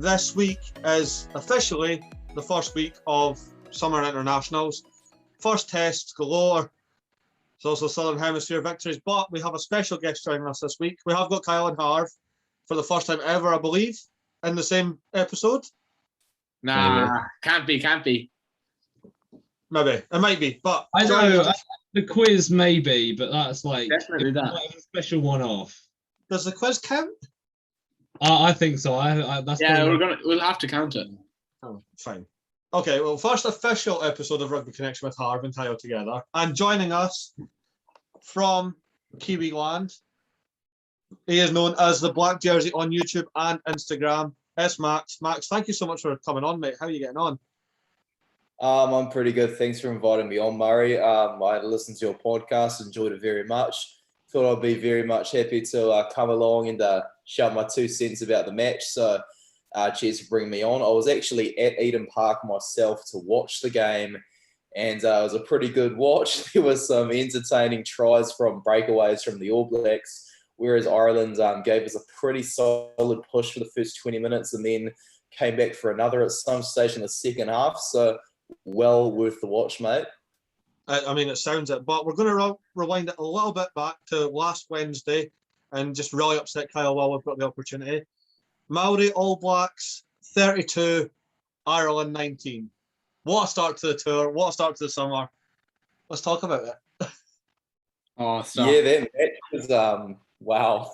This week is officially the first week of summer internationals. First tests galore. It's also Southern Hemisphere victories, but we have a special guest joining us this week. We have got Kyle and Harv for the first time ever, I believe, in the same episode. Nah, can't be. Maybe. It might be, but... I know, the quiz maybe, but that's like... Definitely that. A special one-off. Does the quiz count? I think so. We'll have to count it. Oh, fine. Okay, well, first official episode of Rugby Connection with Harvey and Kyle together. And joining us from Kiwi Land, he is known as the Black Jersey on YouTube and Instagram. It's Max. Max, thank you so much for coming on, mate. How are you getting on? I'm pretty good. Thanks for inviting me on, Murray. I listened to your podcast, enjoyed it very much. Thought I'd be very much happy to come along and shout my 2 cents about the match. So cheers for bringing me on. I was actually at Eden Park myself to watch the game, and it was a pretty good watch. There was some entertaining tries from breakaways from the All Blacks, whereas Ireland gave us a pretty solid push for the first 20 minutes and then came back for another at some stage in the second half. So well worth the watch, mate. I mean, it sounds it, but we're going to rewind it a little bit back to last Wednesday and just really upset Kyle while we've got the opportunity. Maori All Blacks 32, Ireland 19. What a start to the tour. What a start to the summer. Let's talk about it. Oh, stop. Yeah, that match was, wow.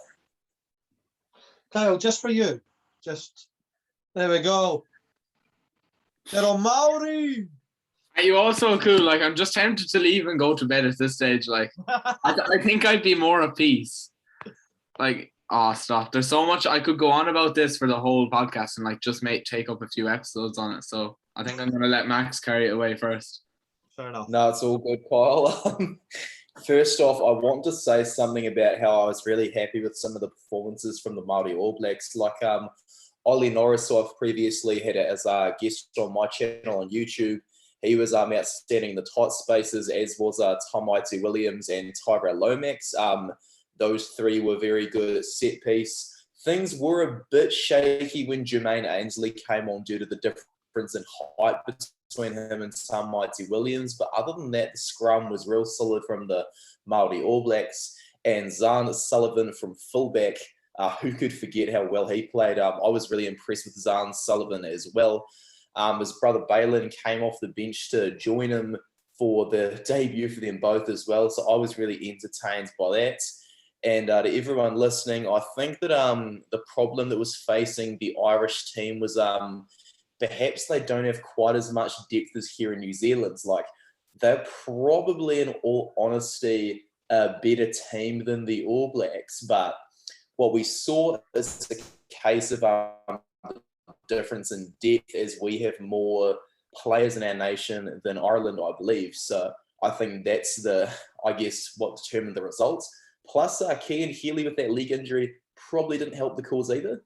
Kyle, just for you. There we go. They're on Maori. You also cool. Like, I'm just tempted to leave and go to bed at this stage. Like, I think I'd be more at peace. Like, stop. There's so much I could go on about this for the whole podcast and like just take up a few episodes on it. So I think I'm gonna let Max carry it away first. Fair enough. No, it's all good, Kyle. First off, I want to say something about how I was really happy with some of the performances from the Māori All Blacks. Like Ollie Norris, who I've previously had as a guest on my channel on YouTube. He was outstanding in the tight spaces, as was Tamaiti Williams and Tyrell Lomax. Those three were very good at set piece. Things were a bit shaky when Jermaine Ainsley came on due to the difference in height between him and Tamaiti Williams. But other than that, the scrum was real solid from the Māori All Blacks. And Zahn Sullivan from fullback, who could forget how well he played? I was really impressed with Zahn Sullivan as well. His brother Balin came off the bench to join him for the debut for them both as well. So I was really entertained by that. And to everyone listening, I think that the problem that was facing the Irish team was perhaps they don't have quite as much depth as here in New Zealand. Like, they're probably, in all honesty, a better team than the All Blacks. But what we saw is a case of difference in depth, as we have more players in our nation than Ireland, I believe. So I think that's what determined the results. Plus, Cian Healy with that leg injury probably didn't help the cause either.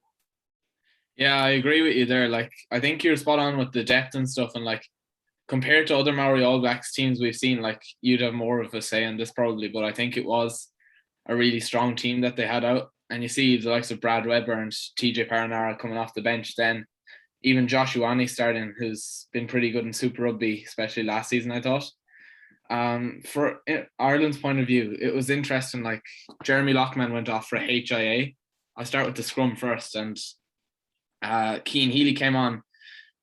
Yeah, I agree with you there. Like, I think you're spot on with the depth and stuff. And like, compared to other Maori All Blacks teams we've seen, like, you'd have more of a say in this probably. But I think it was a really strong team that they had out. And you see the likes of Brad Weber and TJ Paranara coming off the bench. Then even Josh Ioane starting, who's been pretty good in Super Rugby, especially last season, I thought. For Ireland's point of view, it was interesting. Like, Jeremy Lockman went off for HIA. I'll start with the scrum first. And Cian Healy came on,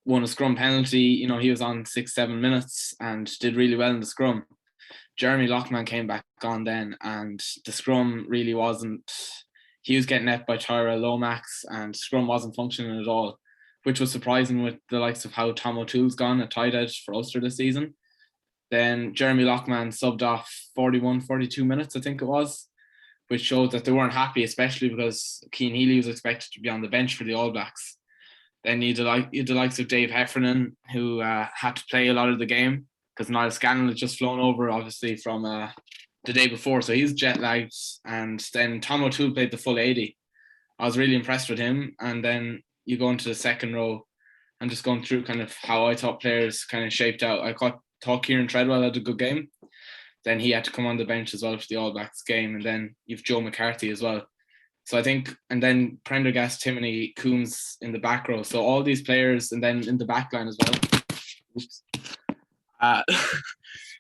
won a scrum penalty. You know, he was on 6-7 minutes and did really well in the scrum. Jeremy Lockman came back on then, and the scrum really wasn't... He was getting net by Tyrell Lomax, and scrum wasn't functioning at all, which was surprising with the likes of how Tom O'Toole's gone at tight edge for Ulster this season. Then Jeremy Lockman subbed off 42 minutes, I think it was, which showed that they weren't happy, especially because Cian Healy was expected to be on the bench for the All Blacks. Then you had the likes of Dave Heffernan, who had to play a lot of the game because Niall Scanlon had just flown over, obviously, from the day before, so he's jet lagged. And then Tom O'Toole played the full 80. I was really impressed with him. And then you go into the second row and just going through kind of how I thought players kind of shaped out. I thought Kieran Treadwell had a good game. Then he had to come on the bench as well for the All Blacks game. And then you've Joe McCarthy as well. So I think, and then Prendergast, Timoney, Coombs in the back row. So all these players, and then in the back line as well. Oops.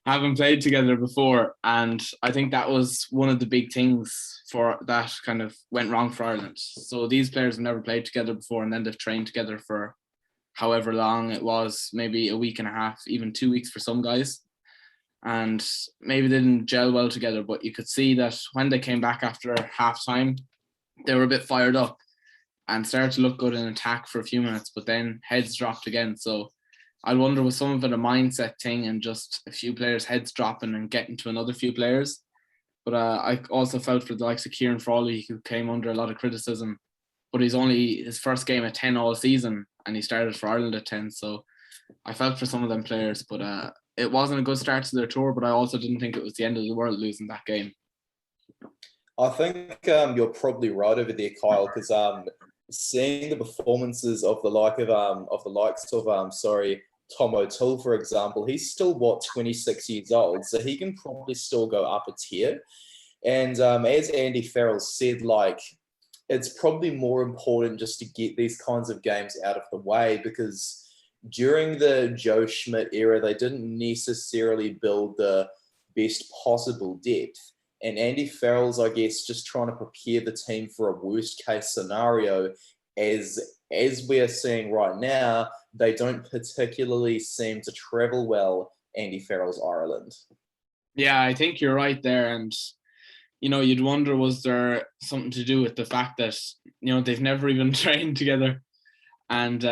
Haven't played together before, and I think that was one of the big things for that kind of went wrong for Ireland. So these players have never played together before, and then they've trained together for however long it was, maybe a week and a half, even 2 weeks for some guys, and maybe they didn't gel well together. But you could see that when they came back after half time, they were a bit fired up and started to look good in attack for a few minutes, but then heads dropped again. So I wonder, was some of it a mindset thing and just a few players' heads dropping and getting to another few players? But I also felt for the likes of Kieran Frawley, who came under a lot of criticism, but he's only his first game at 10 all season, and he started for Ireland at 10. So I felt for some of them players, but it wasn't a good start to their tour, but I also didn't think it was the end of the world losing that game. I think you're probably right over there, Kyle, because seeing the performances of the likes of Tom O'Toole, for example, he's still 26 years old, so he can probably still go up a tier. And as Andy Farrell said, like, it's probably more important just to get these kinds of games out of the way, because during the Joe Schmidt era, they didn't necessarily build the best possible depth. And Andy Farrell's, I guess, just trying to prepare the team for a worst case scenario. As we are seeing right now, they don't particularly seem to travel well, Andy Farrell's Ireland. Yeah, I think you're right there. And, you'd wonder, was there something to do with the fact that, they've never even trained together, and,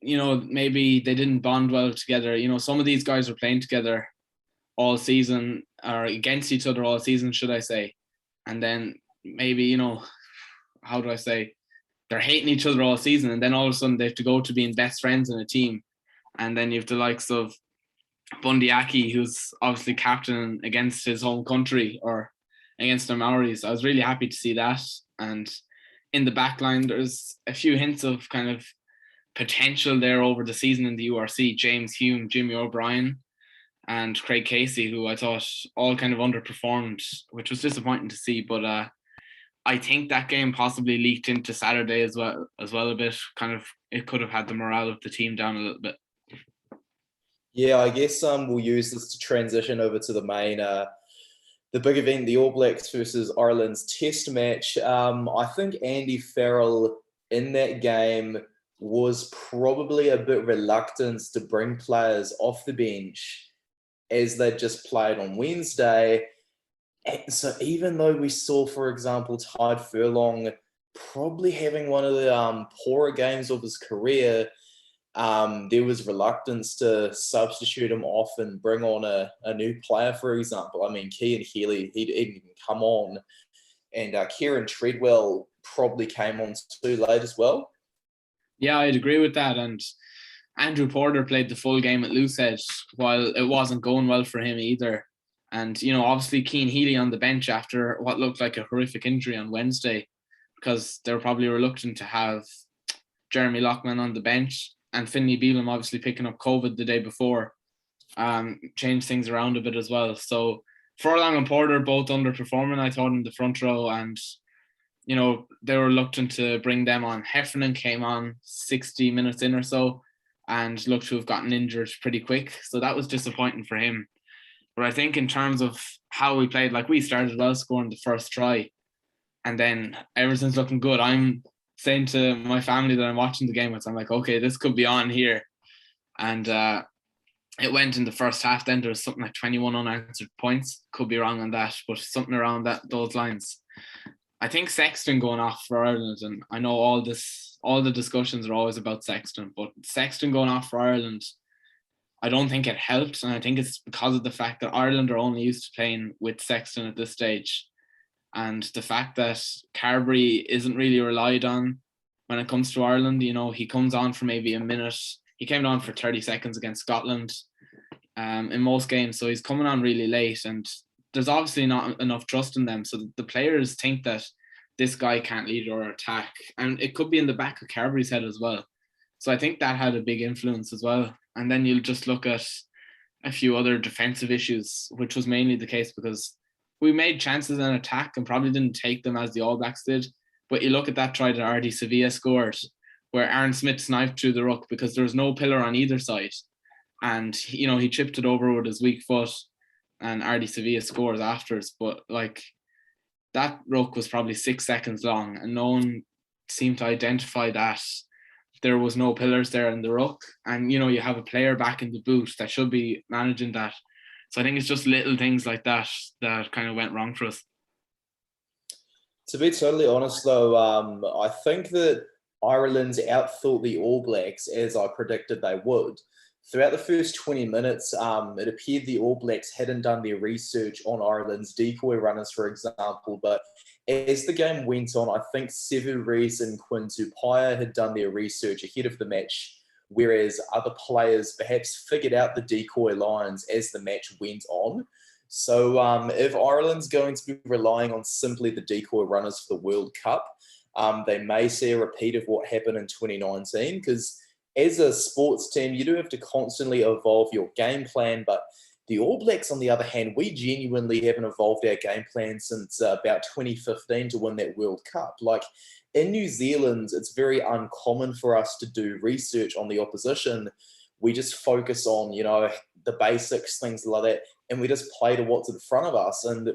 maybe they didn't bond well together. Some of these guys were playing together all season, or against each other all season, should I say. And then maybe, how do I say, they're hating each other all season, and then all of a sudden they have to go to being best friends in a team. And then you have the likes of Bundy Aki, who's obviously captain against his home country or against the Maoris. I was really happy to see that. And in the back line, there's a few hints of kind of potential there over the season in the URC. James Hume, Jimmy O'Brien, and Craig Casey, who I thought all kind of underperformed, which was disappointing to see. But I think that game possibly leaked into Saturday as well a bit. Kind of, it could have had the morale of the team down a little bit. Yeah, I guess we'll use this to transition over to the main, the big event, the All Blacks versus Ireland's test match. I think Andy Farrell in that game was probably a bit reluctant to bring players off the bench as they just played on Wednesday. And so even though we saw, for example, Tide Furlong probably having one of the poorer games of his career, there was reluctance to substitute him off and bring on a new player, for example. I mean, Cian Healy, he didn't even come on. And Kieran Treadwell probably came on too late as well. Yeah, I'd agree with that. And Andrew Porter played the full game at Loosehead while it wasn't going well for him either. And, obviously Cian Healy on the bench after what looked like a horrific injury on Wednesday, because they were probably reluctant to have Jeremy Lockman on the bench, and Finlay Beelum obviously picking up COVID the day before, changed things around a bit as well. So Furlong and Porter both underperforming, I thought, in the front row, and they were reluctant to bring them on. Heffernan came on 60 minutes in or so and looked to have gotten injured pretty quick, so that was disappointing for him. But I think in terms of how we played, like, we started well scoring the first try, and then everything's looking good. I'm saying to my family that I'm watching the game with, I'm like, okay, this could be on here. And it went in the first half. Then there was something like 21 unanswered points. Could be wrong on that, but something around those lines. I think Sexton going off for Ireland, and I know all the discussions are always about Sexton, but Sexton going off for Ireland, I don't think it helped, and I think it's because of the fact that Ireland are only used to playing with Sexton at this stage, and the fact that Carberry isn't really relied on when it comes to Ireland. He comes on for maybe a minute. He came on for 30 seconds against Scotland in most games, so he's coming on really late, and there's obviously not enough trust in them, so the players think that this guy can't lead or attack, and it could be in the back of Carberry's head as well. So I think that had a big influence as well. And then you'll just look at a few other defensive issues, which was mainly the case because we made chances in attack and probably didn't take them as the All Blacks did. But you look at that try that RD Sevilla scored, where Aaron Smith sniped through the ruck because there was no pillar on either side. And, you know, he chipped it over with his weak foot and RD Sevilla scores afterwards. But, like, that ruck was probably 6 seconds long and no one seemed to identify that there was no pillars there in the ruck. And, you know, you have a player back in the boot that should be managing that. So I think it's just little things like that that kind of went wrong for us. To be totally honest, though, I think that Ireland outthought the All Blacks as I predicted they would. Throughout the first 20 minutes, it appeared the All Blacks hadn't done their research on Ireland's decoy runners, for example. But as the game went on, I think Sevu Rees and Quinn Tupaia had done their research ahead of the match, whereas other players perhaps figured out the decoy lines as the match went on. So if Ireland's going to be relying on simply the decoy runners for the World Cup, they may see a repeat of what happened in 2019, because as a sports team, you do have to constantly evolve your game plan. But the All Blacks, on the other hand, we genuinely haven't evolved our game plan since about 2015 to win that World Cup. Like, in New Zealand, it's very uncommon for us to do research on the opposition. We just focus on, you know, the basics, things like that, and we just play to what's in front of us. And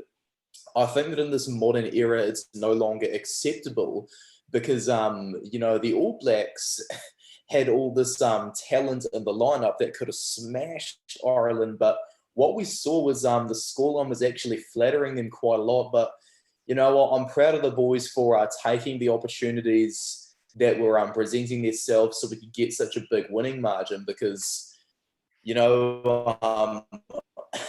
I think that in this modern era, it's no longer acceptable because, you know, the All Blacks had all this talent in the lineup that could have smashed Ireland. But what we saw was the scoreline was actually flattering them quite a lot. But, you know what, I'm proud of the boys for taking the opportunities that were presenting themselves so we could get such a big winning margin, because, you know,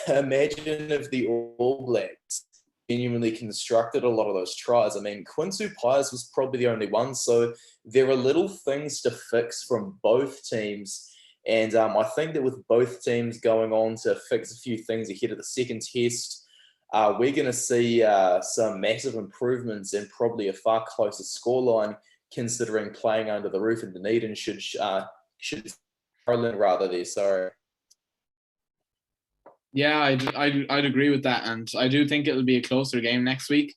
imagine if the All Blacks genuinely constructed a lot of those tries. I mean, Quinn Tupaia was probably the only one. So there are little things to fix from both teams. And I think that with both teams going on to fix a few things ahead of the second test, we're going to see some massive improvements and probably a far closer scoreline, considering playing under the roof in Dunedin should Ireland rather there. Sorry. Yeah, I'd agree with that, and I do think it'll be a closer game next week.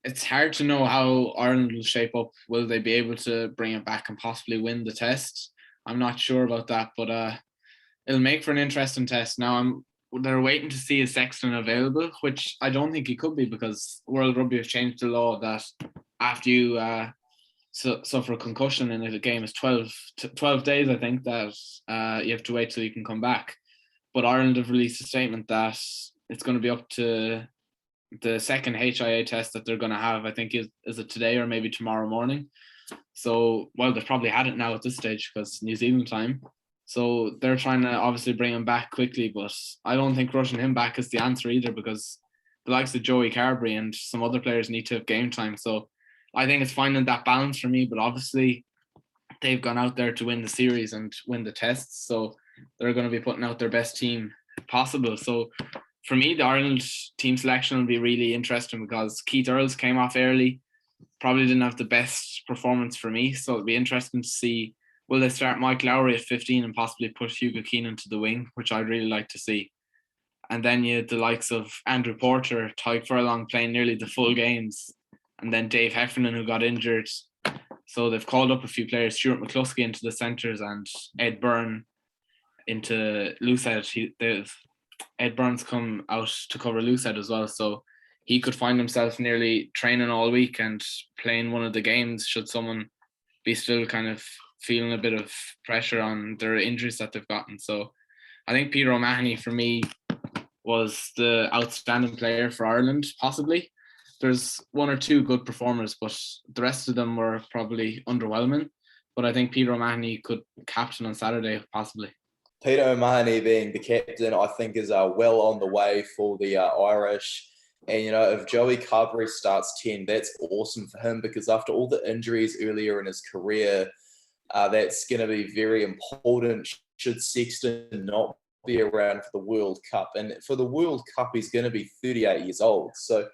It's hard to know how Ireland will shape up. Will they be able to bring it back and possibly win the test? I'm not sure about that, but it'll make for an interesting test. Now they're waiting to see is Sexton available, which I don't think he could be, because World Rugby have changed the law that after you suffer a concussion in a game is 12 days, I think, that you have to wait till you can come back. But Ireland have released a statement that it's going to be up to the second HIA test that they're going to have. I think is it today or maybe tomorrow morning. So, well, they've probably had it now at this stage because New Zealand time. So they're trying to obviously bring him back quickly, but I don't think rushing him back is the answer either, because the likes of Joey Carberry and some other players need to have game time. So I think it's finding that balance for me, but obviously they've gone out there to win the series and win the tests. So they're going to be putting out their best team possible. So for me, the Ireland team selection will be really interesting, because Keith Earls came off early, probably didn't have the best performance for me. So it'll be interesting to see, will they start Mike Lowry at 15 and possibly put Hugo Keenan to the wing, which I'd really like to see. And then you had the likes of Andrew Porter, Tyke Furlong playing nearly the full games, and then Dave Heffernan, who got injured. So they've called up a few players, Stuart McCluskey into the centres and Ed Byrne into loosehead. Ed Burns come out to cover loosehead as well, so he could find himself nearly training all week and playing one of the games should someone be still kind of feeling a bit of pressure on their injuries that they've gotten. So I think Peter O'Mahony for me was the outstanding player for Ireland, possibly. There's one or two good performers, but the rest of them were probably underwhelming. But I think Peter O'Mahony could captain on Saturday, possibly. Peter O'Mahony being the captain, I think, is well on the way for the Irish. And, you know, if Joey Carberry starts 10, that's awesome for him, because after all the injuries earlier in his career, that's going to be very important should Sexton not be around for the World Cup. And for the World Cup, he's going to be 38 years old. So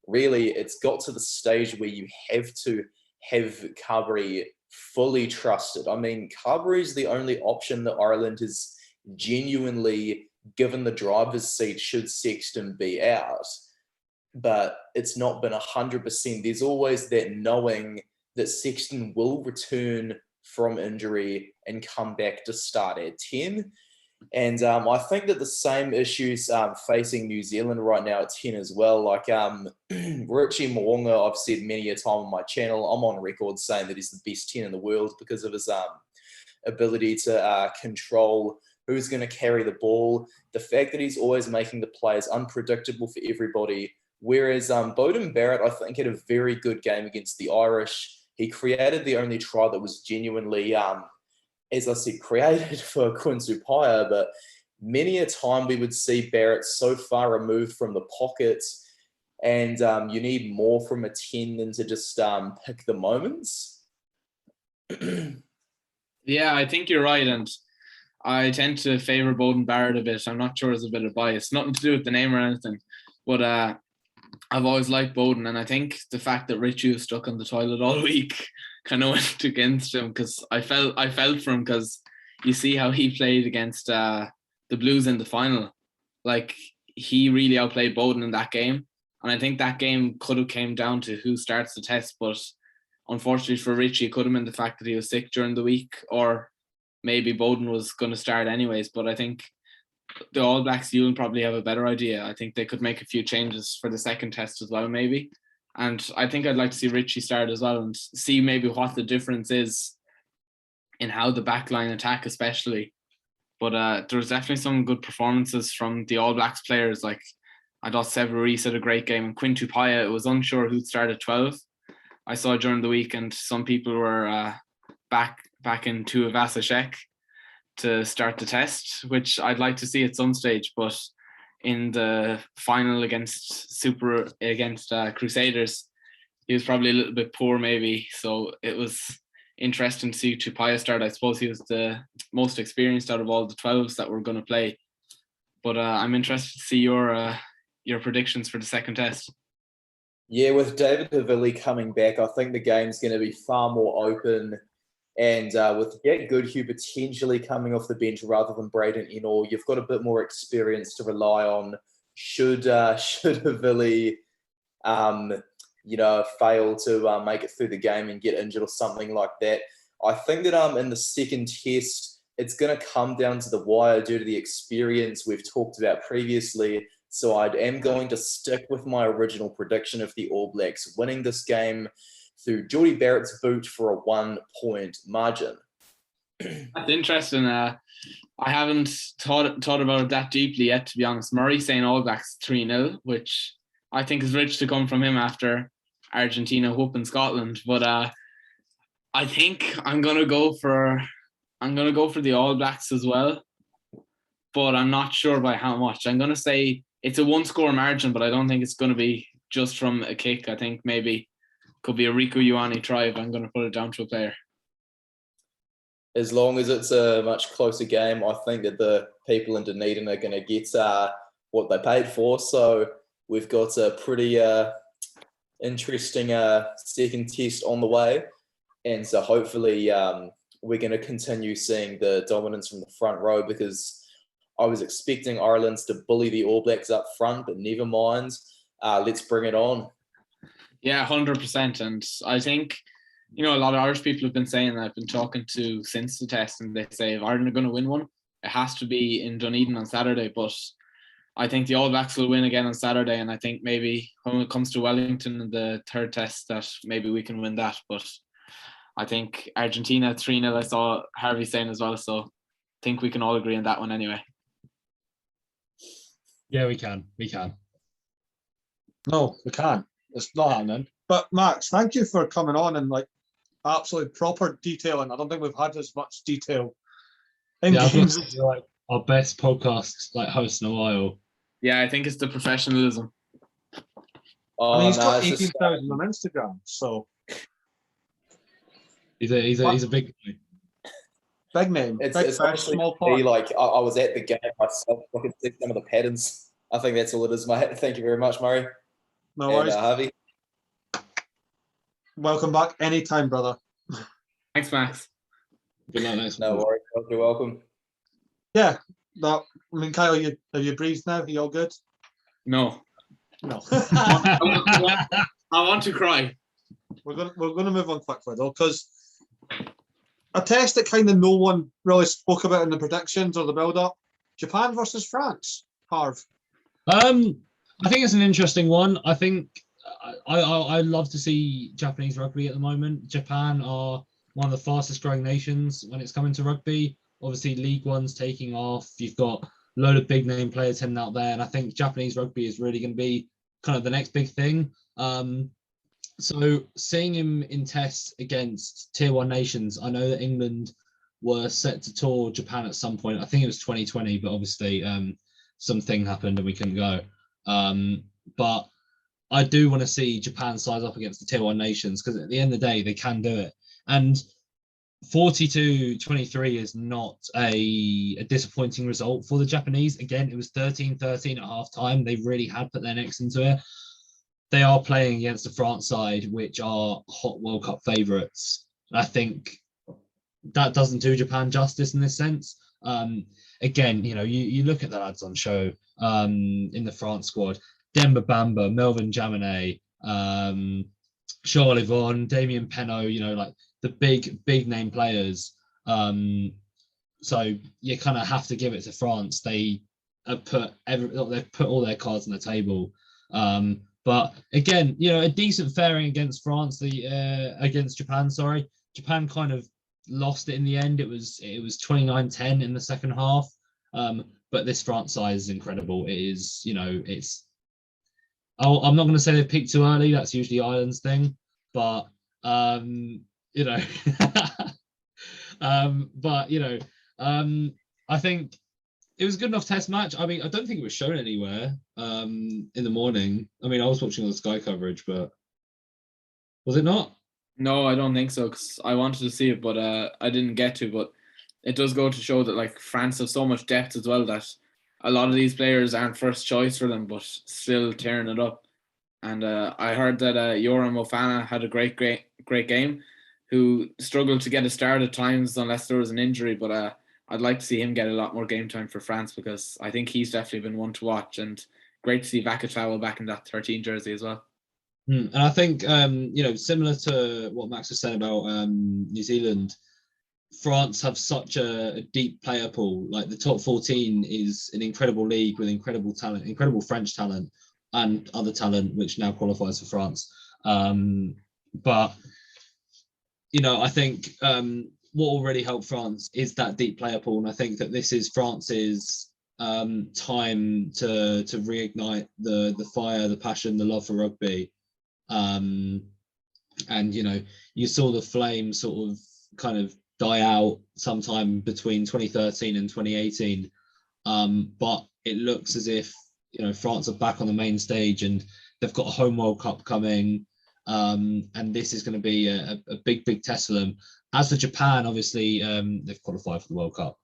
really, it's got to the stage where you have to have Carberry fully trusted. I mean, Carberry is the only option that Ireland has genuinely given the driver's seat should Sexton be out. but it's not been 100%. There's always that knowing that Sexton will return from injury and come back to start at 10. And I think that the same issues facing New Zealand right now at 10 as well. Like Richie Mo'unga, I've said many a time on my channel, I'm on record saying that he's the best 10 in the world because of his ability to control who's going to carry the ball, the fact that he's always making the plays unpredictable for everybody. Whereas Beauden Barrett, I think, had a very good game against the Irish. He created the only try that was genuinely, as I said, created for Quinn Supaya, but many a time we would see Barrett so far removed from the pocket, and you need more from a 10 than to just pick the moments. Yeah, I think you're right, and I tend to favour Beauden Barrett a bit. I'm not sure it's a bit of bias, nothing to do with the name or anything, but I've always liked Beauden, and I think the fact that Richie was stuck on the toilet all week kind of went against him, because I felt for him, because you see how he played against the Blues in the final. Like, he really outplayed Beauden in that game, and I think that game could have came down to who starts the test, but unfortunately for Richie, it could have been the fact that he was sick during the week, or maybe Beauden was going to start anyways. But I think the All Blacks, you'll probably have a better idea. I think they could make a few changes for the second test as well, maybe. And I think I'd like to see Richie start as well and see maybe what the difference is in how the backline attack, especially. But there was definitely some good performances from the All Blacks players. Like, I thought Sever Reece had a great game, and Quinn Tupaya, it was unsure who'd start at 12. I saw during the week, and some people were back in Tuivasa-Sheck to start the test, which I'd like to see at some stage. But in the final against Crusaders, he was probably a little bit poor maybe. So it was interesting to see Tupaya start. I suppose he was the most experienced out of all the 12s that were going to play. But I'm interested to see your predictions for the second test. Yeah, with David Havili coming back, I think the game's going to be far more open. And with Jack Goodhue potentially coming off the bench rather than Braden Ennor, you've got a bit more experience to rely on. Should Havili, fail to make it through the game and get injured or something like that, I think that in the second test, it's going to come down to the wire due to the experience we've talked about previously. So I am going to stick with my original prediction of the All Blacks winning this game through Jordie Barrett's boot for a 1-point margin. That's interesting. I haven't thought about it that deeply yet, to be honest. Murray saying All Blacks 3-0, which I think is rich to come from him after Argentina whooping Scotland. But I think I'm gonna go for the All Blacks as well, but I'm not sure by how much. I'm gonna say it's a 1-score margin, but I don't think it's gonna be just from a kick. I think maybe could be a Riku Ioane try if I'm going to put it down to a player. As long as it's a much closer game, I think that the people in Dunedin are going to get what they paid for. So we've got a pretty interesting second test on the way. And so hopefully we're going to continue seeing the dominance from the front row, because I was expecting Ireland to bully the All Blacks up front, but never mind. Let's bring it on. Yeah, 100%. And I think, a lot of Irish people have been saying that I've been talking to since the test, and they say if Ireland are going to win one, it has to be in Dunedin on Saturday. But I think the All Blacks will win again on Saturday, and I think maybe when it comes to Wellington in the third test, that maybe we can win that. But I think Argentina 3-0, I saw Harvey saying as well, so I think we can all agree on that one anyway. Yeah, we can. No, we can't. It's not happening. But Max, thank you for coming on and absolutely proper detailing. I don't think we've had as much detail in games. Like our best podcast host in a while. Yeah, I think it's the professionalism. He's got 18,000 on Instagram, so he's a big guy. Big name. It's honestly small part. I was at the game myself. I could see some of the patterns. I think that's all it is, mate. Thank you very much, Murray. No worries. Harvey. Welcome back anytime, brother. Thanks, Max. Good luck next No worries. You're welcome. Yeah. Kyle, have you breathed now? Are you all good? No. No. I want to cry. We're gonna move on quickly though, because a test that kind of no one really spoke about in the predictions or the build-up: Japan versus France. Harv. I think it's an interesting one. I think I love to see Japanese rugby at the moment. Japan are one of the fastest growing nations when it's coming to rugby. Obviously, League One's taking off. You've got a load of big name players heading out there, and I think Japanese rugby is really going to be kind of the next big thing. So seeing him in tests against tier one nations, I know that England were set to tour Japan at some point. I think it was 2020, but obviously something happened and we couldn't go. But I do want to see Japan size up against the tier one nations, because at the end of the day, they can do it. And 42-23 is not a disappointing result for the Japanese. Again, it was 13-13 at half time. They really had put their necks into it. They are playing against the France side, which are hot World Cup favourites. I think that doesn't do Japan justice in this sense. Again, you look at the lads on show in the France squad: Demba Bamba, Melvin Jaminet, Charles Yvonne, Damien Penaud, like the big name players. So you kind of have to give it to France. They have they've put all their cards on the table. But again, a decent fairing against France, against Japan. Sorry, Japan kind of lost it in the end. It was 29-10 in the second half. But this France side is incredible. It is, it's. I'm not going to say they peaked too early. That's usually Ireland's thing. But but I think it was a good enough test match. I mean, I don't think it was shown anywhere in the morning. I mean, I was watching all the Sky coverage, but was it not? No, I don't think so, because I wanted to see it, but I didn't get to. But it does go to show that like France have so much depth as well, that a lot of these players aren't first choice for them, but still tearing it up. And I heard that Yoram Mofana had a great game, who struggled to get a start at times unless there was an injury. But I'd like to see him get a lot more game time for France, because I think he's definitely been one to watch. And great to see Vakatawa back in that 13 jersey as well. And I think, similar to what Max was saying about New Zealand, France have such a deep player pool. Like the top 14 is an incredible league with incredible talent, incredible French talent, and other talent, which now qualifies for France. But I think what will really help France is that deep player pool. And I think that this is France's time to reignite the fire, the passion, the love for rugby. And you saw the flame sort of kind of die out sometime between 2013 and 2018. But it looks as if France are back on the main stage, and they've got a home World Cup coming. And this is going to be a big test for them. As for Japan, obviously, they've qualified for the World Cup.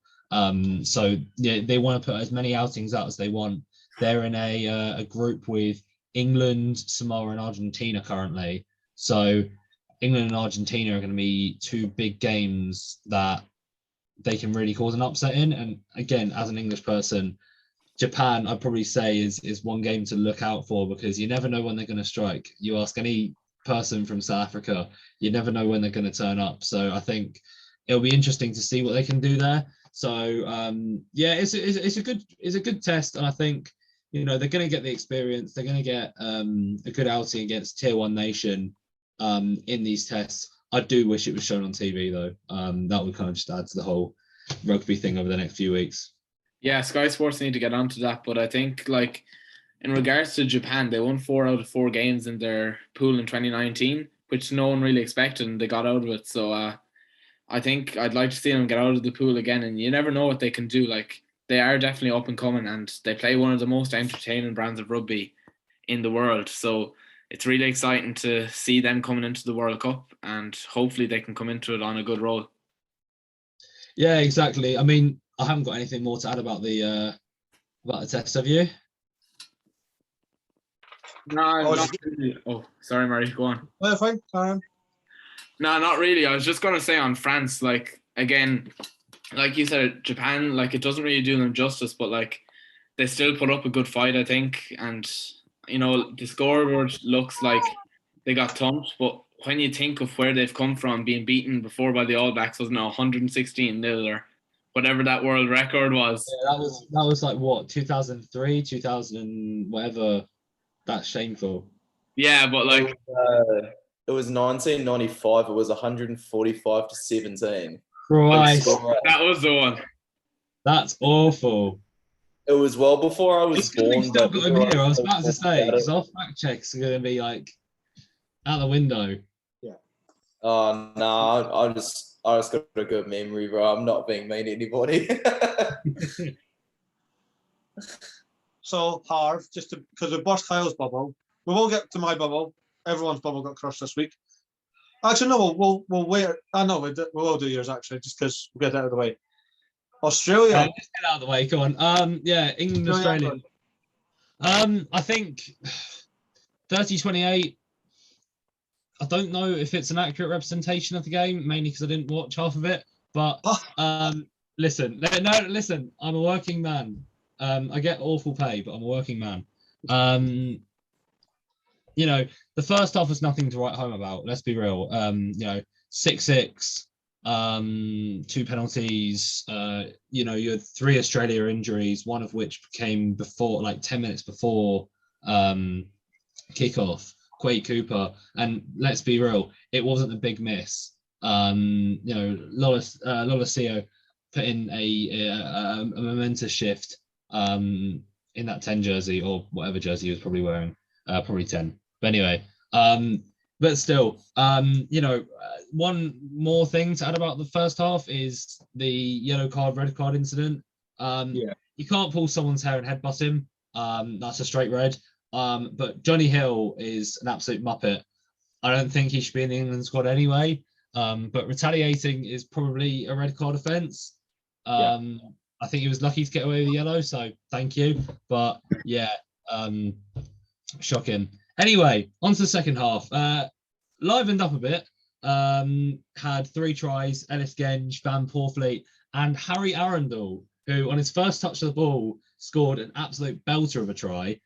So yeah, they want to put as many outings out as they want. They're in a group with England, Samoa, and Argentina currently. So England and Argentina are going to be two big games that they can really cause an upset in. And again, as an English person, Japan, I'd probably say is one game to look out for, because you never know when they're going to strike. You ask any person from South Africa, you never know when they're going to turn up. So I think it'll be interesting to see what they can do there. So it's a good test, and I think they're going to get the experience. They're going to get a good outing against tier one nation in these tests. I do wish it was shown on TV though. That would kind of just add to the whole rugby thing over the next few weeks. Yeah, Sky Sports need to get onto that. But I think, like, in regards to Japan, they won 4 out of 4 games in their pool in 2019, which no one really expected, and they got out of it. So I think I'd like to see them get out of the pool again, and you never know what they can do. Like, they are definitely up and coming, and they play one of the most entertaining brands of rugby in the world. So it's really exciting to see them coming into the World Cup, and hopefully they can come into it on a good roll. Yeah, exactly. I mean, I haven't got anything more to add about the test, have you? No, not really. Oh, sorry, Murray, go on. Well, fine, Karen. No, not really. I was just going to say on France, like, again, like you said, Japan, like, it doesn't really do them justice, but, like, they still put up a good fight, I think. And you know, the scoreboard looks like they got thumped, but when you think of where they've come from, being beaten before by the All Blacks, wasn't it 116-0 or whatever that world record was? Yeah, that was like what, 2003, 2000 and whatever. That's shameful. Yeah, but like It was 1995. It was 145-17. Christ, that was the one. that's awful. It was well before I was It's good we born. still but got him here. I was about to say, because our fact checks are going to be like out the window. Oh no, I just got a good memory, bro. I'm not being mean to anybody. So, Harv, just because we burst Kyle's bubble, we will get to my bubble. Everyone's bubble got crushed this week. Actually, no, we'll wait. I know we will do yours actually, just because we'll get it out of the way. Australia. Let's get out of the way. Go on. Yeah, England, Australia. I think 30-28. I don't know if it's an accurate representation of the game, mainly because I didn't watch half of it. But listen, I'm a working man. I get awful pay, but I'm a working man. You know, the first half was nothing to write home about. Let's be real. You know, 6-6, 2 penalties. You know, you had 3 Australia injuries, one of which came before, like 10 minutes before kickoff. Quade Cooper, and let's be real, it wasn't a big miss. You know, Lolosio put in a momentous shift in that 10 jersey, or whatever jersey he was probably wearing, probably 10. But anyway, but still, you know, one more thing to add about the first half is the yellow card, red card incident. You can't pull someone's hair and headbutt him. That's a straight red. But Johnny Hill is an absolute muppet. I don't think he should be in the England squad anyway. But retaliating is probably a red card offence. I think he was lucky to get away with the yellow, so thank you. But yeah, shocking. Anyway, on to the second half. Livened up a bit. Had 3 tries: Ellis Genge, Van Poorfleet, and Harry Arundel, who on his first touch of the ball scored an absolute belter of a try.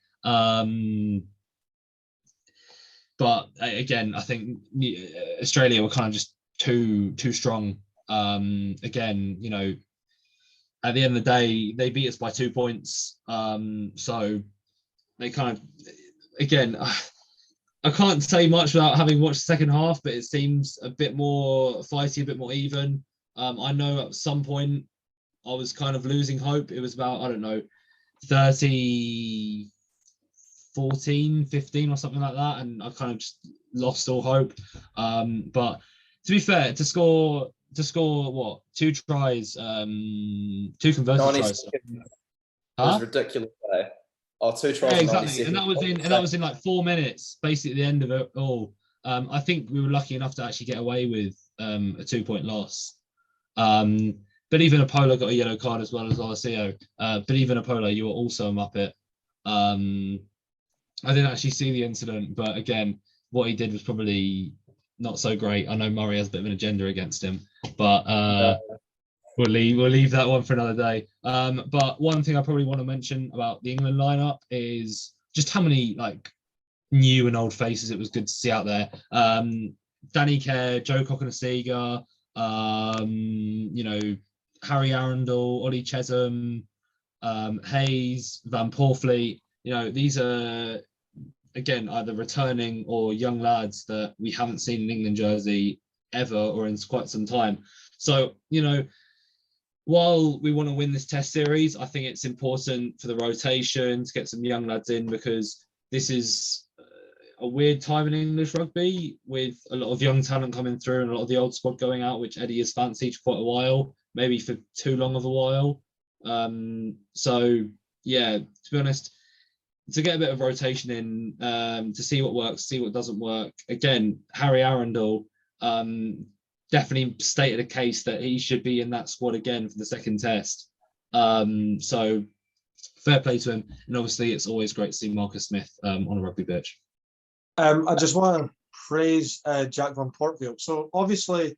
But again, I think Australia were kind of just too strong. Again, you know, at the end of the day, they beat us by 2 points. So they kind of, again, I can't say much without having watched the second half, but it seems a bit more fighty, a bit more even. I know at some point I was kind of losing hope. It was about, I don't know, 14, 15 or something like that, and I kind of just lost all hope. But to be fair, to score what, 2 tries, 2 converted tries. It was ridiculous. 2 tries. Yeah, exactly, and that was in like 4 minutes, basically at the end of it all. I think we were lucky enough to actually get away with a 2-point loss. But even Apollo got a yellow card as well as Lolosio. But even Apollo, you were also a muppet. I didn't actually see the incident, but again, what he did was probably not so great. I know Murray has a bit of an agenda against him, but we'll leave that one for another day. But one thing I probably want to mention about the England lineup is just how many like new and old faces it was good to see out there. Danny Kerr, Joe Cokanasiga, you know, Harry Arundel, Ollie Chesham, Hayes, Van Poorfleet. You know, these are, again, either returning or young lads that we haven't seen in England jersey ever or in quite some time. So, you know, while we want to win this test series, I think it's important for the rotation to get some young lads in, because this is a weird time in English rugby with a lot of young talent coming through and a lot of the old squad going out, which Eddie has fancied for quite a while, maybe for too long of a while. So, yeah, to be honest, to get a bit of rotation in, to see what works, see what doesn't work. Again, Harry Arundel definitely stated a case that he should be in that squad again for the second test. So fair play to him. And obviously it's always great to see Marcus Smith on a rugby pitch. I just want to praise Jack Van Portveld. So obviously,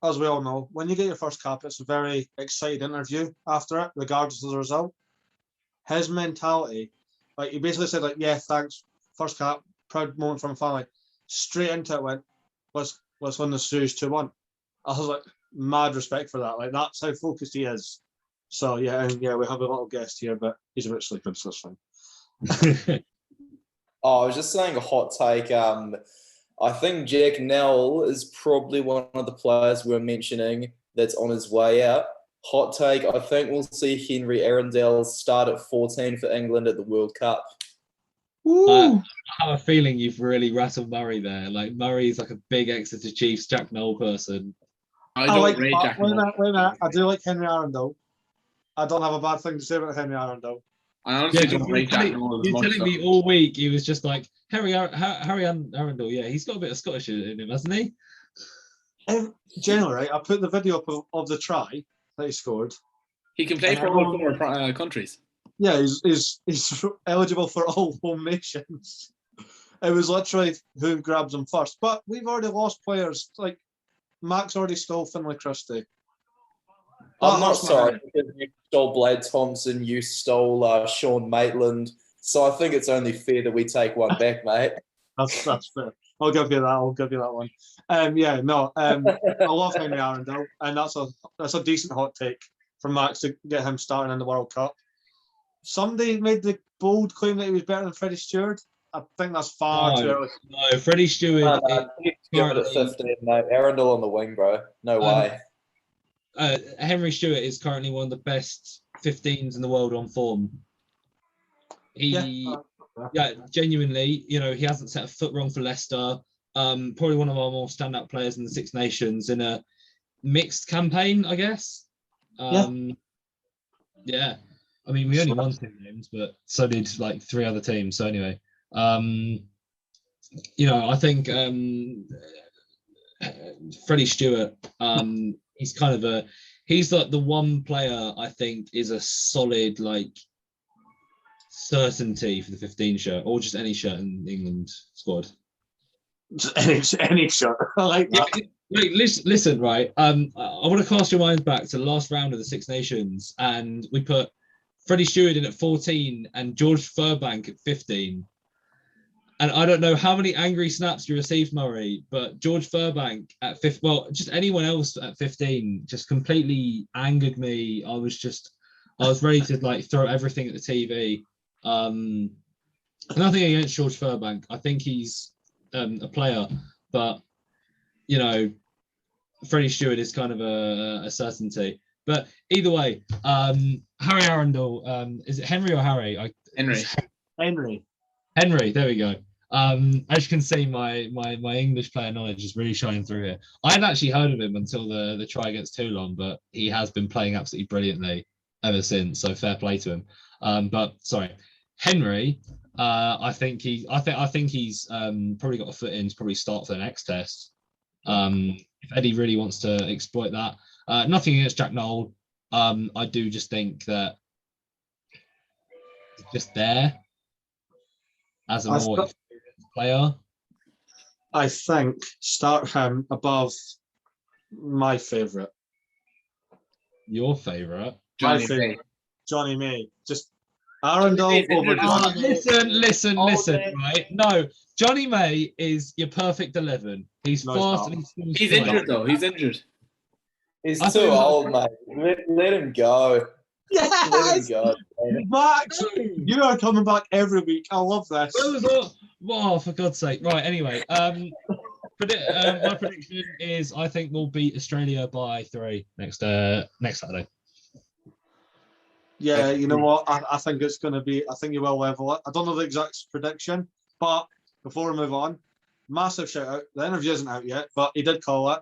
as we all know, when you get your first cap, it's a very exciting interview after it, regardless of the result. His mentality, like he basically said, like, yeah, thanks, first cap, proud moment from family. Straight into it went, let's win the series 2-1. I was like, mad respect for that. Like, that's how focused he is. So yeah, and yeah, we have a little guest here, but he's a bit sleeping, so it's fine. Oh, I was just saying a hot take. I think Jack Nell is probably one of the players we were mentioning that's on his way out. Hot take, I think we'll see Henry Arundel start at 14 for England at the World Cup. I have a feeling you've really rattled Murray there. Like, Murray's like a big Exeter Chiefs Jack Noel person. I don't like, rate Jack. wait a minute. I do like Henry Arundel. I don't have a bad thing to say about Henry Arundel. I honestly don't rate Jack Noel as You're much. telling me all week he was just like, Harry Arundel, yeah, he's got a bit of Scottish in him, hasn't he? Generally, I put the video up of the try that he scored. He can play for all 4 countries. Yeah, he's eligible for all home nations. It was literally who grabs him first. But we've already lost players. Like, Max already stole Finlay Christie. I'm not sorry because you stole Blade Thompson, you stole Sean Maitland. So I think it's only fair that we take one back, mate. That's fair. I'll give you that one. I love Henry Arundel, and that's a decent hot take from Max to get him starting in the World Cup. Somebody made the bold claim that he was better than Freddie Stewart. I think that's far too early. No, Freddie Stewart. Stewart at 15, mate. Arundel on the wing, bro. No way. Henry Stewart is currently one of the best 15s in the world on form. Genuinely, you know, he hasn't set a foot wrong for Leicester. Probably one of our more standout players in the Six Nations in a mixed campaign, I guess. Yeah. I mean, we only won 2 games, but so did like 3 other teams. So anyway, you know, I think Freddie Stewart, he's like the one player I think is a solid like certainty for the 15 shirt, or just any shirt in the England squad. Any shirt. Like that. Listen, right. I want to cast your minds back to the last round of the Six Nations, and we put Freddie Stewart in at 14 and George Furbank at 15. And I don't know how many angry snaps you received, Murray, but George Furbank at 15, well, just anyone else at 15 just completely angered me. I was ready to like throw everything at the TV. Nothing against George Furbank. I think he's a player, but you know, Freddie Stewart is kind of a certainty. But either way, Harry Arundel, is it Henry or Harry? Henry, there we go. As you can see, my English player knowledge is really shining through here. I hadn't actually heard of him until the try against Toulon, but he has been playing absolutely brilliantly ever since. So fair play to him. But sorry, Henry. I think he's probably got a foot in to probably start for the next test. If Eddie really wants to exploit that. Nothing against Jack Noel. I do just think that it's just there as a more experienced player. I think start him above my favourite. Your favourite? Johnny May. Just Arundel over Johnny May. Listen, right? No, Johnny May is your perfect 11. He's fast and he's injured though. He's injured. He's too old, mate. Let him go. Yes! Let him go. Max, you are coming back every week. I love this. Oh, for God's sake. Right, anyway. My prediction is I think we'll beat Australia by 3 next Saturday. Yeah, you know what? I think it's going to be, I think you will level it. I don't know the exact prediction, but before we move on, massive shout out. The interview isn't out yet, but he did call it.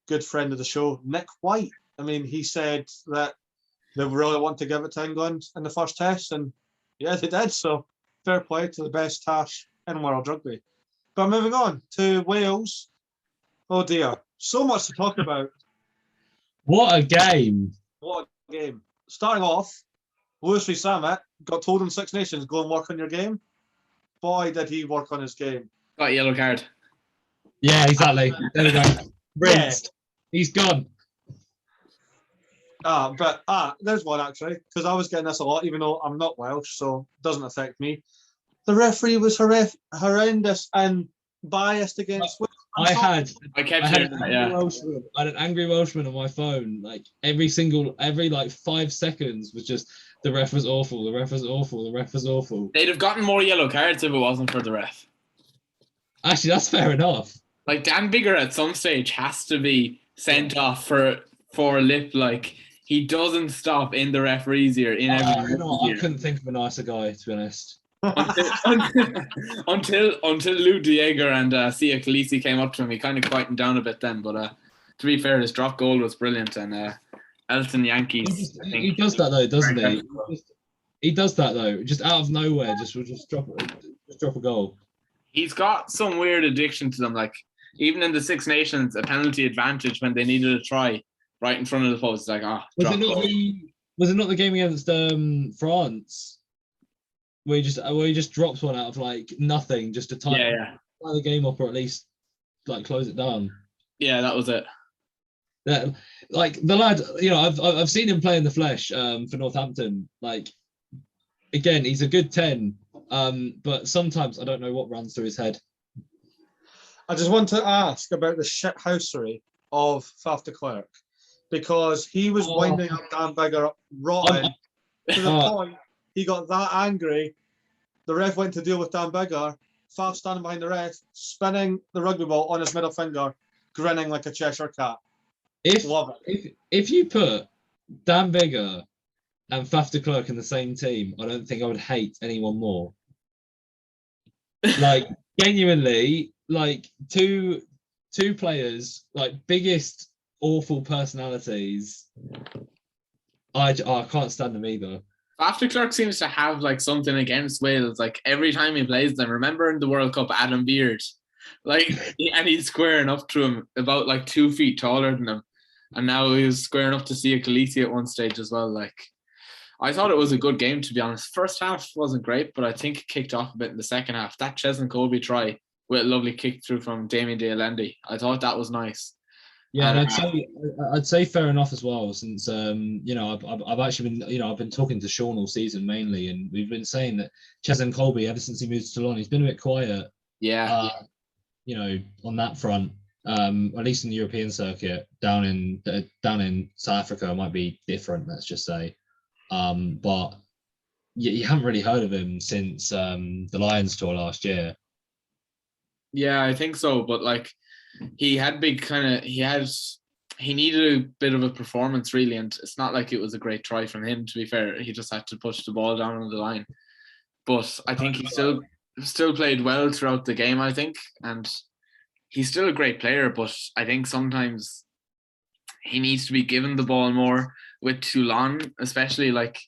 Good friend of the show, Nick White. I mean, he said that they really want to give it to England in the first test, and yeah, they did. So fair play to the best tash in world rugby. But moving on to Wales. Oh dear, so much to talk about. What a game! What a game. Starting off, Lewis Rees-Zammit got told in Six Nations, go and work on your game. Boy, did he work on his game. Got a yellow card. Yeah, exactly. There we go. Rinsed. Yeah. He's gone. There's one actually, because I was getting this a lot, even though I'm not Welsh, so it doesn't affect me. the referee was horrendous and biased against Wales. I had hearing that, yeah. I had an angry Welshman on my phone. Like every like 5 seconds was just the ref was awful. The ref was awful. The ref was awful. They'd have gotten more yellow cards if it wasn't for the ref. Actually, that's fair enough. Like Dan Bigger at some stage has to be sent off for a lip. Like he doesn't stop in the referee's ear in every. I couldn't think of a nicer guy, to be honest. until Lou Diego and Sia Khaleesi came up to him, he kind of quietened down a bit then. But to be fair, his drop goal was brilliant, and Elton Yankees. He does that though, doesn't he? He does that though, just out of nowhere, just drop a goal. He's got some weird addiction to them. Like even in the Six Nations, a penalty advantage when they needed a try right in front of the post. It's like was it not the game against France? Where he just drops one out of like nothing just to tie the game up or at least like close it down. Yeah, that was it. That like the lad, you know, I've seen him play in the flesh for Northampton. Like again, he's a good 10, but sometimes I don't know what runs through his head. I just want to ask about the shithousery of Faf de Klerk because he was winding up Dan Bigger up rotten to the point. He got that angry. The ref went to deal with Dan Bigger. Faf standing behind the ref, spinning the rugby ball on his middle finger, grinning like a Cheshire cat. If you put Dan Bigger and Faf de Klerk in the same team, I don't think I would hate anyone more. Like genuinely, like two players, like biggest awful personalities. I can't stand them either. Faf de Klerk seems to have like something against Wales. Like every time he plays them, remember in the World Cup, Adam Beard, like, and he's squaring up to him about like 2 feet taller than him, and now he was squaring up to Sia Khaleesi at one stage as well. Like, I thought it was a good game to be honest. First half wasn't great, but I think it kicked off a bit in the second half. That Cheslin Colby try with a lovely kick through from Damien de Allende, I thought that was nice. Yeah, and I'd say fair enough as well. Since you know, I've actually been, you know, I've been talking to Sean all season mainly, and we've been saying that Cheslin Colby, ever since he moved to Toulon, he's been a bit quiet. Yeah. You know, on that front, at least in the European circuit, down in South Africa, it might be different. Let's just say, but you haven't really heard of him since the Lions tour last year. Yeah, I think so, but like. He needed a bit of a performance really, and it's not like it was a great try from him, to be fair. He just had to push the ball down on the line. But I think he still played well throughout the game, I think, and he's still a great player, but I think sometimes he needs to be given the ball more with Toulon, especially like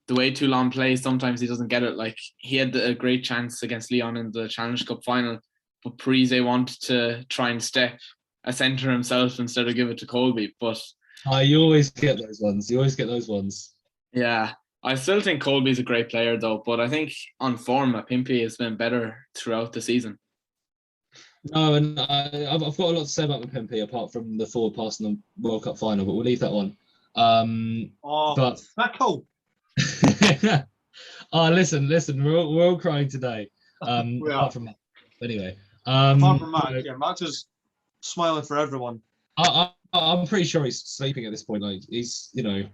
the way Toulon plays, sometimes he doesn't get it. Like he had a great chance against Lyon in the Challenge Cup final, but Parise wanted to try and step a centre himself instead of give it to Colby. But you always get those ones. Yeah, I still think Colby's a great player though, but I think on form, Pimpy has been better throughout the season. No, and I've got a lot to say about Pimpy apart from the forward pass in the World Cup final, but we'll leave that one. But Fickle. Listen, we're all crying today. Apart from Matt. Anyway. Apart from Matt, yeah, Matt is smiling for everyone. I'm pretty sure he's sleeping at this point. Like he's, you know,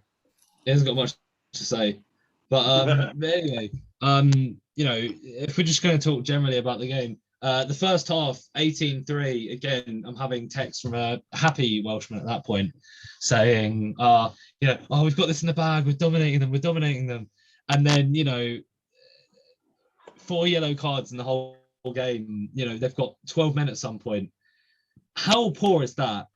he hasn't got much to say. But anyway, you know, if we're just going to talk generally about the game, the first half, 18-3. Again, I'm having text from a happy Welshman at that point, saying, we've got this in the bag. We're dominating them. And then, you know, 4 yellow cards in the whole game. You know, they've got 12 men at some point. How poor is that?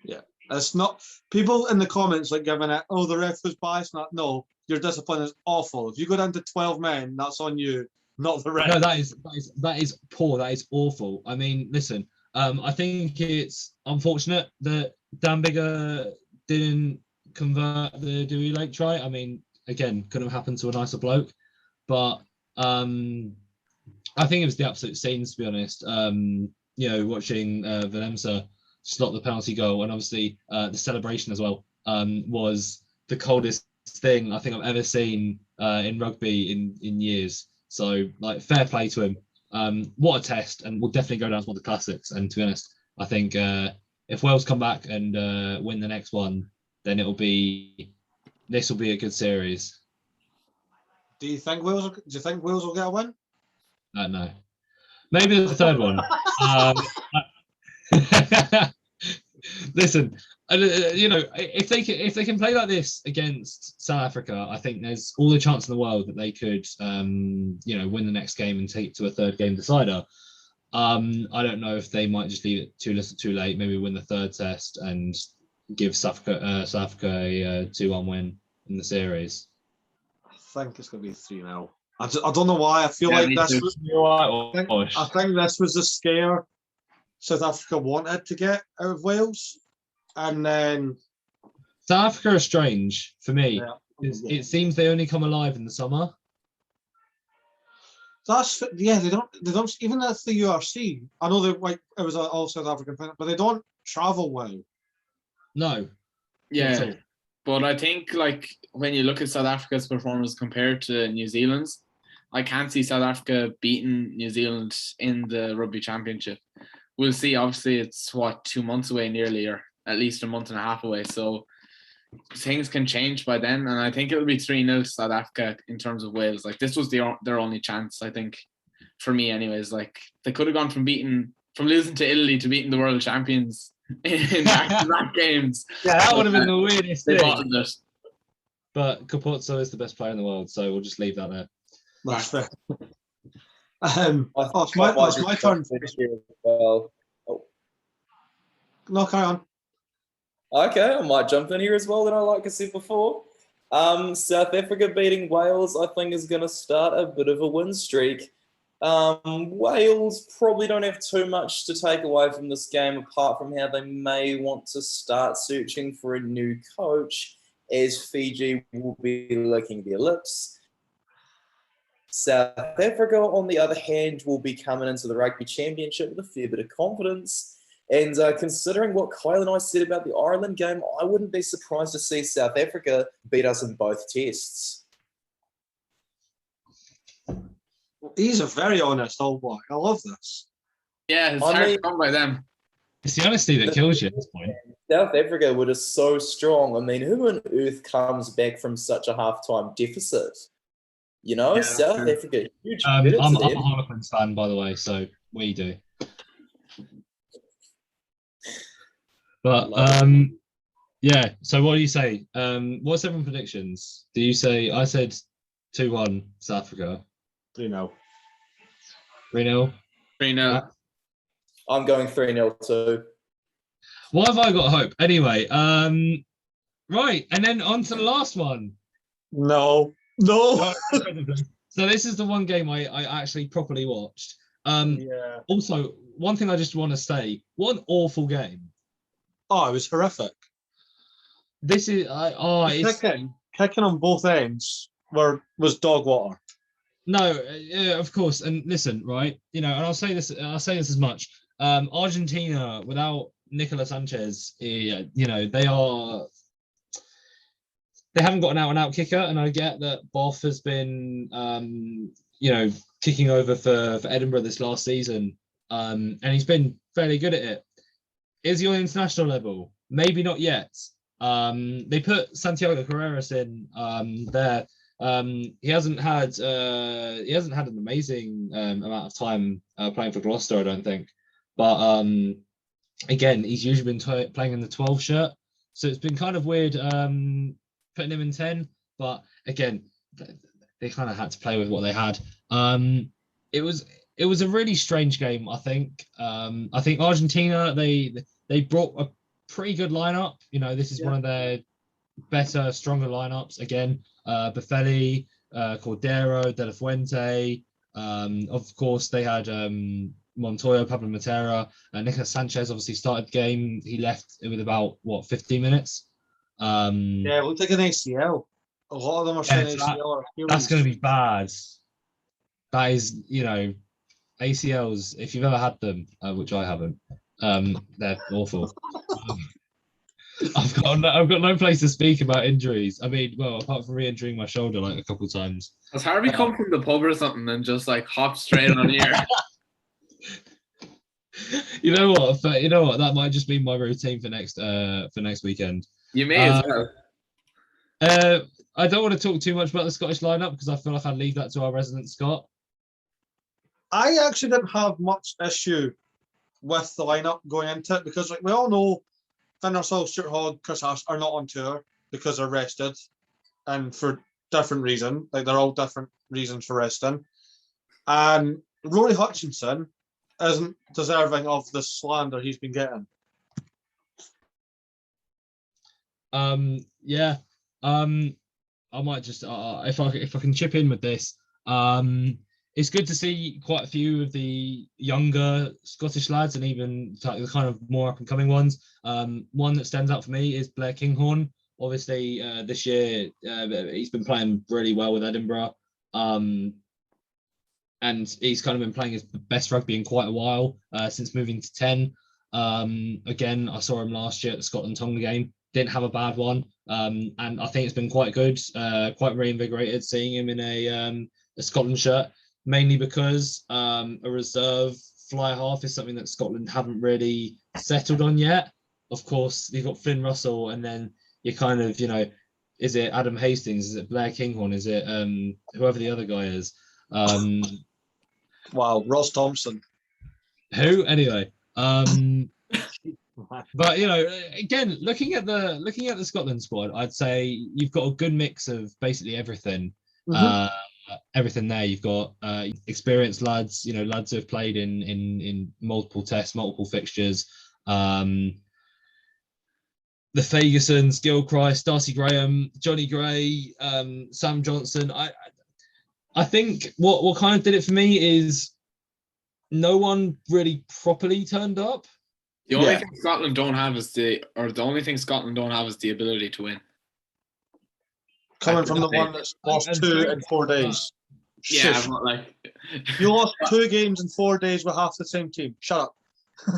Yeah, it's not. People in the comments like giving it, the ref was biased. No, your discipline is awful. If you go down to 12 men, that's on you, not the ref. No, that is poor. That is awful. I mean, listen, I think it's unfortunate that Dan Bigger didn't convert the Dewey Lake try. I mean, again, could have happened to a nicer bloke, but I think it was the absolute scenes, to be honest. You know, watching Valemsa slot the penalty goal, and obviously the celebration as well was the coldest thing I think I've ever seen in rugby in years. So like fair play to him. What a test, and will definitely go down as one of the classics. And to be honest, I think if Wales come back and win the next one, then this will be a good series. Do you think Wales will get a win? No, maybe the third one. Listen, if they can play like this against South Africa, I think there's all the chance in the world that they could, win the next game and take it to a third game decider. I don't know if they might just leave it too little, too late. Maybe win the third test and give South Africa a 2-1 win in the series. I think it's going to be 3-0. I don't know why. I feel like this was. I think this was the scare South Africa wanted to get out of Wales, and then South Africa is strange for me. Yeah. It seems they only come alive in the summer. They don't even at the URC. I know it was an all South African thing, but they don't travel well. No. Yeah. But I think like when you look at South Africa's performance compared to New Zealand's, I can't see South Africa beating New Zealand in the Rugby Championship. We'll see. Obviously, it's 2 months away nearly, or at least a month and a half away. So things can change by then. And I think it'll be 3-0 South Africa in terms of Wales. Like this was their only chance, I think, for me anyways. Like they could have gone from losing to Italy to beating the world champions in back-to-back games. Yeah, that would have been the weirdest They thing. bottled it. But Capozzo is the best player in the world, so we'll just leave that there. That's fair. It's my turn. Well, No, carry on. okay, I might jump in here as well. Then like I said before, South Africa beating Wales, I think, is going to start a bit of a win streak. Wales probably don't have too much to take away from this game, apart from how they may want to start searching for a new coach, as Fiji will be licking their lips. South Africa, on the other hand, will be coming into the Rugby Championship with a fair bit of confidence. And considering what Kyle and I said about the Ireland game, I wouldn't be surprised to see South Africa beat us in both tests. He's a very honest old boy. I love this. Yeah, it's hard to come by them. It's the honesty that kills you at this point. South Africa were just so strong. I mean, who on earth comes back from such a halftime deficit? South Africa, huge. I'm a Harlequins fan, by the way, so we do. But yeah. So what do you say? What's everyone's predictions? Do you say? I said 2-1 South Africa. 3-0. 3-0. 3-0. I'm going 3-0 too. Why have I got hope? Anyway, right, and then on to the last one. No. So this is the one game I actually properly watched. Also, one thing I just want to say: what an awful game. Oh, it was horrific. This is kicking on both ends was dog water. No, of course. And listen, right? And I'll say this as much. Argentina without Nicolas Sanchez, they haven't got an out-and-out kicker, and I get that Boff has been, kicking over for Edinburgh this last season, and he's been fairly good at it. Is he on international level? Maybe not yet. They put Santiago Carreras in there. He hasn't had an amazing amount of time playing for Gloucester, I don't think. But again, he's usually been playing in the 12 shirt, so it's been kind of weird putting him in 10. But again, they kind of had to play with what they had. It was a really strange game, I think. I think Argentina, they brought a pretty good lineup. This is one of their better, stronger lineups. Again, Buffelli, Cordero, De La Fuente. Of course, they had Montoya, Pablo Matera, Nicolas Sanchez obviously started the game. He left with about 15 minutes. It looked like an ACL. A lot of them are saying ACL or Achilles. That's going to be bad. That is, ACLs, if you've ever had them, which I haven't, they're awful. I've got no place to speak about injuries. I mean, well, apart from re-injuring my shoulder like a couple of times. Has Harvey come from the pub or something and just like hopped straight on here? You know what? That might just be my routine for next weekend. You may as well. I don't want to talk too much about the Scottish lineup because I feel like I'd leave that to our resident Scott. I actually didn't have much issue with the lineup going into it because, like, we all know Finn Russell, Stuart Hogg, Chris Ash are not on tour because they're rested, and for different reasons. Like, they're all different reasons for resting. And Rory Hutchinson isn't deserving of the slander he's been getting. Yeah. I might just if I can chip in with this. It's good to see quite a few of the younger Scottish lads and even the kind of more up and coming ones. One that stands out for me is Blair Kinghorn. Obviously, this year he's been playing really well with Edinburgh, and he's kind of been playing his best rugby in quite a while since moving to 10. Again, I saw him last year at the Scotland-Tonga game. Didn't have a bad one, and I think it's been quite good, quite reinvigorated seeing him in a Scotland shirt. Mainly because a reserve fly half is something that Scotland haven't really settled on yet. Of course, you've got Finn Russell, and then you kind of, is it Adam Hastings? Is it Blair Kinghorn? Is it whoever the other guy is? Wow, Ross Thompson. Who? Anyway. But again, looking at the Scotland squad, I'd say you've got a good mix of basically everything. Mm-hmm. Everything there. You've got experienced lads, lads who have played in multiple tests, multiple fixtures. The Fergusons, Gilchrist, Darcy Graham, Johnny Gray, Sam Johnson. I think what kind of did it for me is no one really properly turned up. The only thing Scotland don't have is the ability to win. Coming from the one that's lost 2 in 4 days. Yeah, but like you lost 2 games in 4 days with half the same team. Shut up.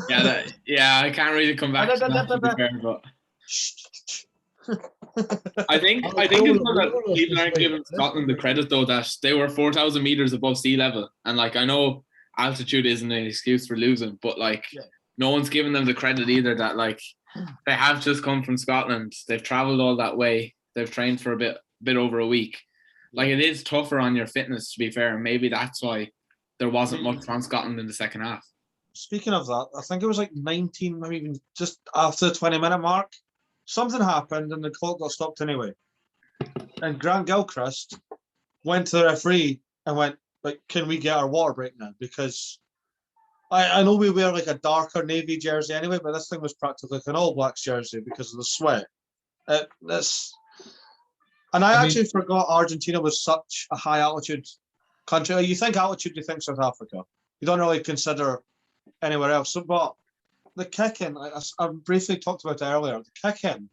I can't really come back to that, to be fair, but I think it's one that people aren't giving Scotland the credit though that they were 4,000 meters above sea level, and like I know altitude isn't an excuse for losing, but like no one's giving them the credit either that like they have just come from Scotland, they've travelled all that way, they've trained for a bit over a week. Like it is tougher on your fitness, to be fair, and maybe that's why there wasn't much on Scotland in the second half. Speaking of that, I think it was like 19, maybe even just after the 20-minute mark, something happened and the clock got stopped anyway. And Grant Gilchrist went to the referee and went, like, can we get our water break now? Because I know we wear like a darker navy jersey anyway, but this thing was practically like an All Blacks jersey because of the sweat. And I actually forgot Argentina was such a high altitude country. You think altitude, you think South Africa. You don't really consider anywhere else. But the kick-in, I briefly talked about it earlier, the kick-in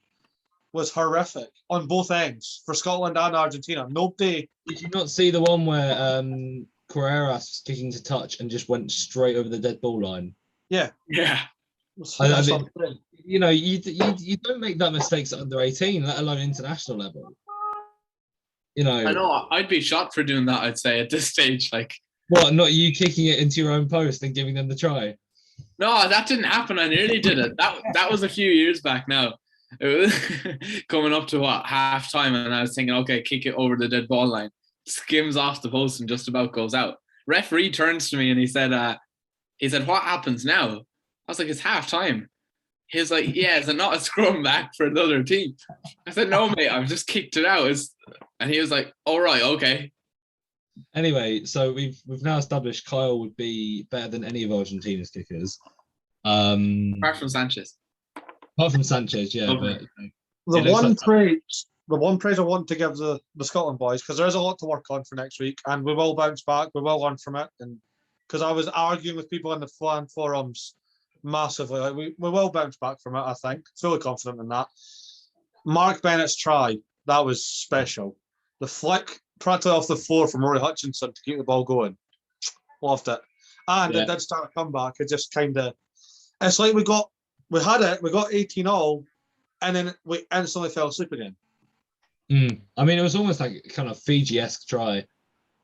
was horrific on both ends for Scotland and Argentina. Did you not see the one where Carreras was kicking to touch and just went straight over the dead ball line? Yeah. I mean, you don't make that mistakes at under 18, let alone international level. I know, I'd be shocked for doing that, I'd say, at this stage. Like, what, not you kicking it into your own post and giving them the try? No, that didn't happen. I nearly did it. That was a few years back now. It was coming up to half time, and I was thinking, okay, kick it over the dead ball line. Skims off the post and just about goes out. Referee turns to me and he said, what happens now? I was like, it's half time. He was like, yeah, is it not a scrum back for another team? I said, no, mate, I've just kicked it out. And he was like, all right, okay. Anyway, so we've now established Kyle would be better than any of Argentina's kickers. Apart from Sanchez. Yeah. Okay. But the one praise I want to give the Scotland boys, because there is a lot to work on for next week, and we will bounce back, we will learn from it. And because I was arguing with people in the fan forums massively, like we will bounce back from it, I think. Fully confident in that. Mark Bennett's try, that was special. The flick practically off the floor from Rory Hutchinson to keep the ball going. Loved it. And it did start a comeback. It just kind of, it's like we got 18 all, and then we instantly fell asleep again. I mean, it was almost like kind of Fiji-esque try,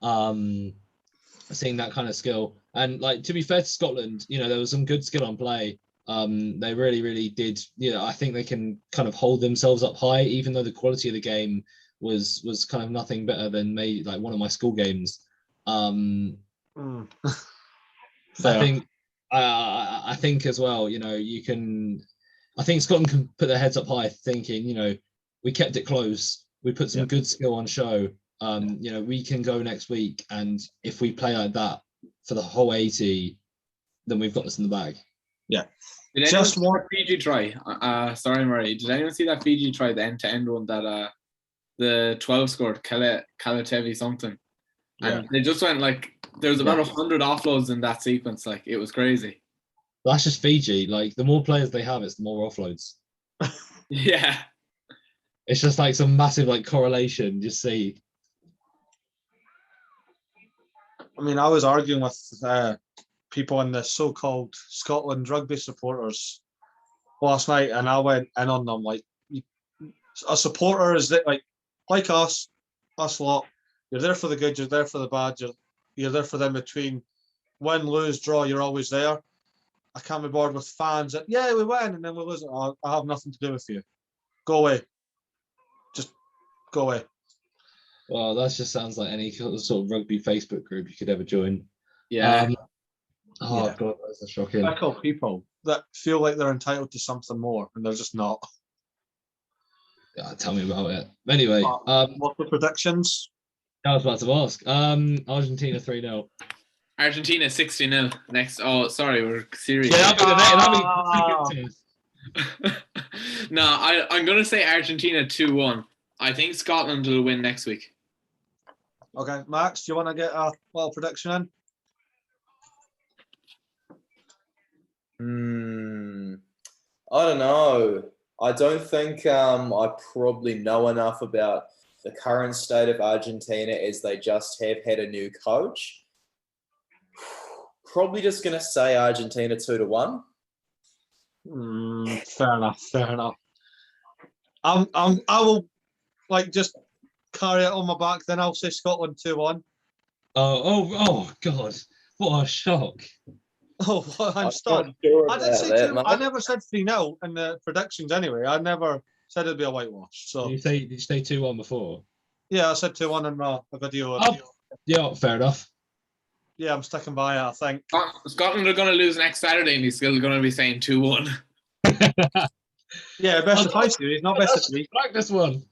seeing that kind of skill. And like, to be fair to Scotland, you know, there was some good skill on play. They really, really did. You know, I think they can kind of hold themselves up high, even though the quality of the game was kind of nothing better than maybe like one of my school games. I think as well, you know, I think Scotland can put their heads up high thinking, you know, we kept it close. We put some good skill on show. You know, we can go next week. And if we play like that for the whole 80, then we've got this in the bag. Yeah. Did anyone see that Fiji try? Sorry, Murray. Did anyone see that Fiji try, the end-to-end one that the 12 scored, Kalatevi something? And they just went like, there was about 100 offloads in that sequence. Like, it was crazy. That's just Fiji. Like, the more players they have, it's the more offloads. Yeah. It's just like some massive like correlation. Just see. I mean, I was arguing with people in the so-called Scotland rugby supporters last night, and I went in on them like, a supporter is that like us lot. You're there for the good, you're there for the bad, you're there for them between win, lose, draw. You're always there. I can't be bored with fans that we win and then we lose. I have nothing to do with you. Go away. Just go away. Well, that just sounds like any sort of rugby Facebook group you could ever join. Yeah. God, that's shocking. Typical people that feel like they're entitled to something more and they're just not. Yeah, tell me about it. Anyway, what the predictions? I was about to ask. Argentina 3-0. Argentina 60-0 next. Oh, sorry, we're serious. Yeah, that'll be No, I'm going to say Argentina 2-1. I think Scotland will win next week. Okay, Max, do you want to get a little prediction in? I don't know. I don't think I probably know enough about the current state of Argentina as they just have had a new coach. Probably just going to say Argentina 2-1. Fair enough. I will just carry it on my back. Then I'll say Scotland 2-1. Oh God! What a shock! Oh, I'm stunned. Sure I didn't say that, I never said 3-0 in the predictions anyway. I never said it'd be a whitewash. So did you say 2-1 before? Yeah, I said 2-1 in a video. Yeah, fair enough. Yeah, I'm sticking by it, I think. Scotland are going to lose next Saturday and he's still going to be saying 2-1. Yeah, best of 5 series, not best of 3. Practice one.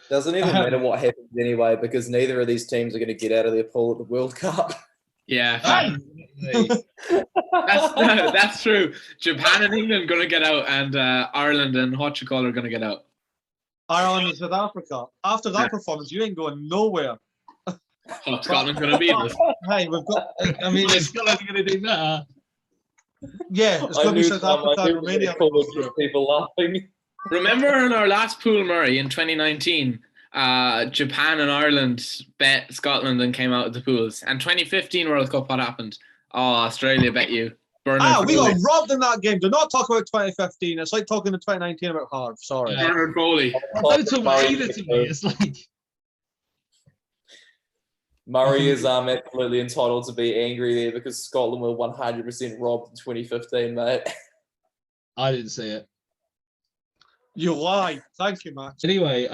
Doesn't even matter what happens anyway, because neither of these teams are going to get out of their pool at the World Cup. Yeah, that's true. Japan and England going to get out, and Ireland and what you call are going to get out. Ireland and South Africa. After that performance, you ain't going nowhere. Oh, Scotland's going to beat us. Hey, we've got. I mean, Scotland's going to do better. Yeah, it's going to be South Africa and Romania. People laughing. Remember in our last pool, Murray, in 2019, Japan and Ireland bet Scotland and came out of the pools. And 2015 World Cup, what happened? Oh, Australia bet you. We got robbed in that game. Do not talk about 2015. It's like talking in 2019 about Harvey. Sorry. Bernard Foley. Don't talk about either to me. It's like... Murray is absolutely entitled to be angry there because Scotland were 100% robbed in 2015, mate. I didn't see it. You lie. Thank you, Max. Anyway,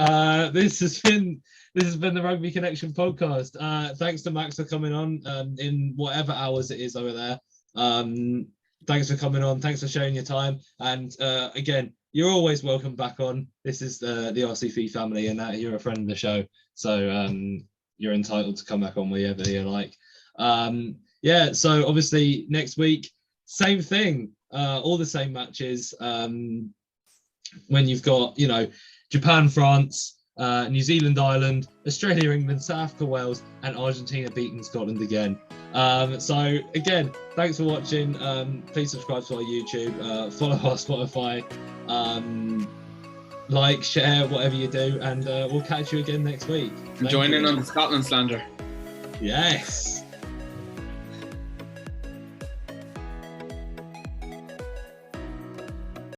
this has been the Rugby Connection podcast. Thanks to Max for coming on in whatever hours it is over there. Thanks for coming on. Thanks for sharing your time. And again, you're always welcome back on. This is the RCF family, and you're a friend of the show. So you're entitled to come back on whenever you like. So obviously next week, same thing. All the same matches. When you've got, Japan, France, New Zealand, Ireland, Australia, England, South Africa, Wales, and Argentina beating Scotland again. So again, thanks for watching. Please subscribe to our YouTube, follow our Spotify, like, share, whatever you do, and we'll catch you again next week. Join in on the Scotland slander. Yes.